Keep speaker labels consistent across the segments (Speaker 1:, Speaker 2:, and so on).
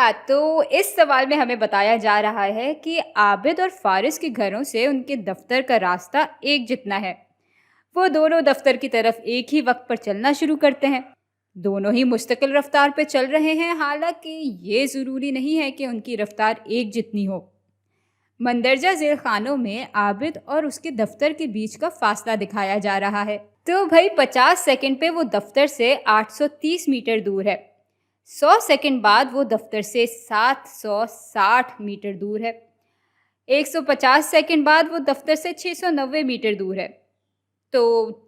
Speaker 1: हाँ, तो इस सवाल में हमें बताया जा रहा है कि आबिद और फारिस के घरों से उनके दफ्तर का रास्ता एक जितना है। वो दोनों दफ्तर की तरफ एक ही वक्त पर चलना शुरू करते हैं। दोनों ही मुस्तकिल रफ्तार पे चल रहे हैं, हालांकि ये ज़रूरी नहीं है कि उनकी रफ्तार एक जितनी हो। मंदरजा झेल खानों में आबिद और उसके दफ्तर के बीच का फासला दिखाया जा रहा है। तो भाई 50 सेकंड पे वो दफ्तर से 830 मीटर दूर है। 100 सेकंड बाद वो दफ्तर से 760 मीटर दूर है। 150 सेकंड बाद वो दफ्तर से 690 मीटर दूर है। तो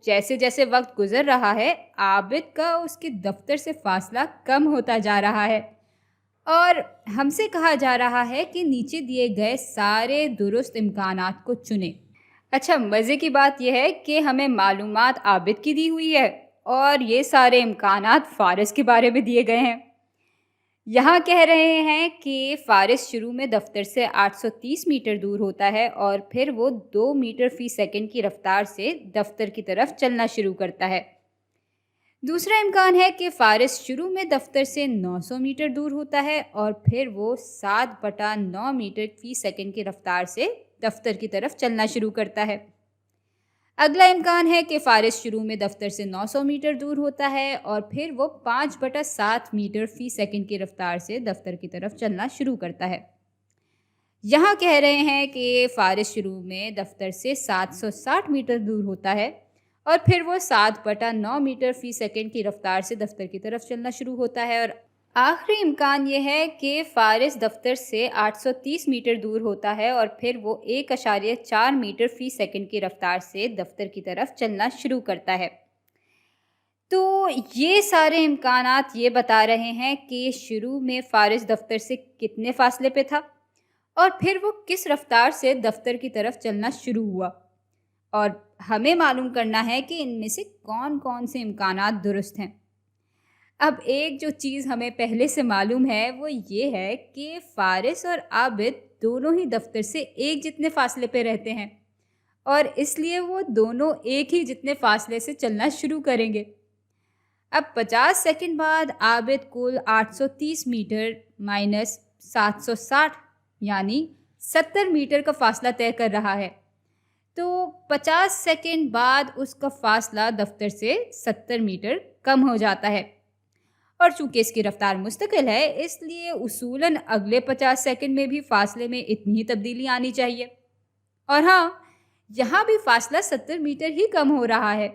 Speaker 1: जैसे जैसे वक्त गुजर रहा है, आबिद का उसके दफ्तर से फासला कम होता जा रहा है और हमसे कहा जा रहा है कि नीचे दिए गए सारे दुरुस्त इम्कानात को चुनें। अच्छा, मज़े की बात यह है कि हमें मालूमात आबिद की दी हुई है और ये सारे इम्कानात फ़ारिस के बारे में दिए गए हैं। यहाँ कह रहे हैं कि फ़ारिस शुरू में दफ्तर से 830 मीटर दूर होता है और फिर वो 2 मीटर फ़ी सेकंड की रफ्तार से दफ्तर की तरफ चलना शुरू करता है। दूसरा इम्कान है कि फ़ारिस शुरू में दफ्तर से 900 मीटर दूर होता है और फिर वो 7/9 मीटर फ़ी सेकंड की रफ्तार से दफ्तर की तरफ चलना शुरू करता है। अगला इम्कान है कि फ़ारिस शुरू में दफ्तर से 900 मीटर दूर होता है और फिर वो 5/7 मीटर फ़ी सेकंड की रफ्तार से दफ्तर की तरफ चलना शुरू करता है। यहाँ कह रहे हैं कि फ़ारिस शुरू में दफ्तर से 760 मीटर दूर होता है और फिर वो 7/9 मीटर फ़ी सेकंड की रफ्तार से दफ्तर की तरफ चलना शुरू होता है। और आखिरी इम्कान ये है कि फ़ारिस दफ्तर से 830 मीटर दूर होता है और फिर वो 1.4 मीटर फ़ी सेकंड की रफ्तार से दफ्तर की तरफ चलना शुरू करता है। तो ये सारे इम्कानात ये बता रहे हैं कि शुरू में फ़ारिस दफ्तर से कितने फ़ासले पे था और फिर वो किस रफ्तार से दफ्तर की तरफ चलना शुरू हुआ, और हमें मालूम करना है कि इनमें से कौन कौन से इम्कानात दुरुस्त हैं। अब एक जो चीज़ हमें पहले से मालूम है वो ये है कि फ़ारिस और आबिद दोनों ही दफ्तर से एक जितने फ़ासले पे रहते हैं और इसलिए वो दोनों एक ही जितने फ़ासले से चलना शुरू करेंगे। अब 50 सेकंड बाद आबिद कुल 830 मीटर माइनस 760 यानी 70 मीटर का फ़ासला तय कर रहा है। तो 50 सेकंड बाद उसका फ़ासला दफ्तर से 70 मीटर कम हो जाता है और चूंकि इसकी रफ्तार मुस्तकिल है, इसलिए उसूलन अगले 50 सेकंड में भी फ़ासले में इतनी ही तब्दीली आनी चाहिए। और हाँ, यहाँ भी फ़ासला 70 मीटर ही कम हो रहा है।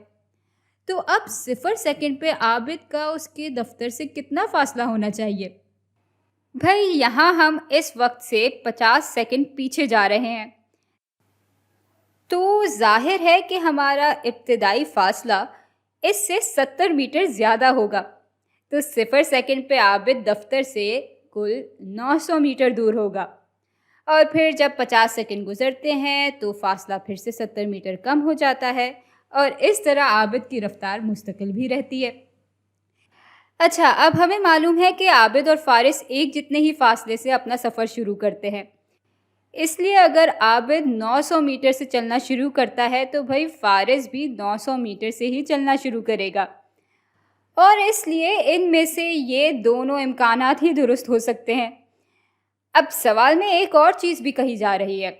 Speaker 1: तो अब 0 सेकंड पे आबिद का उसके दफ्तर से कितना फ़ासला होना चाहिए? भाई यहाँ हम इस वक्त से 50 सेकंड पीछे जा रहे हैं, तो ज़ाहिर है कि हमारा इब्तिदाई फ़ासला इससे 70 मीटर ज़्यादा होगा। तो 0 सेकंड पे आबिद दफ्तर से कुल 900 मीटर दूर होगा और फिर जब 50 सेकंड गुजरते हैं तो फ़ासला फिर से 70 मीटर कम हो जाता है और इस तरह आबिद की रफ्तार मुस्तकिल भी रहती है। अच्छा, अब हमें मालूम है कि आबिद और फ़ारिस एक जितने ही फ़ासले से अपना सफ़र शुरू करते हैं, इसलिए अगर आबिद 900 मीटर से चलना शुरू करता है तो भाई फ़ारिस भी 900 मीटर से ही चलना शुरू करेगा और इसलिए इनमें से ये दोनों इम्कानात ही दुरुस्त हो सकते हैं। अब सवाल में एक और चीज़ भी कही जा रही है।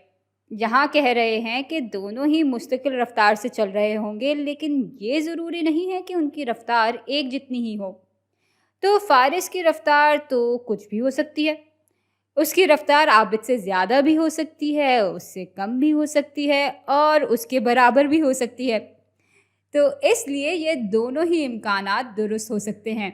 Speaker 1: यहाँ कह रहे हैं कि दोनों ही मुस्तकिल रफ्तार से चल रहे होंगे, लेकिन ये ज़रूरी नहीं है कि उनकी रफ्तार एक जितनी ही हो। तो फ़ारिस की रफ्तार तो कुछ भी हो सकती है, उसकी रफ्तार आबिद से ज़्यादा भी हो सकती है, उससे कम भी हो सकती है और उसके बराबर भी हो सकती है। तो इसलिए ये दोनों ही इम्कानात दुरुस्त हो सकते हैं।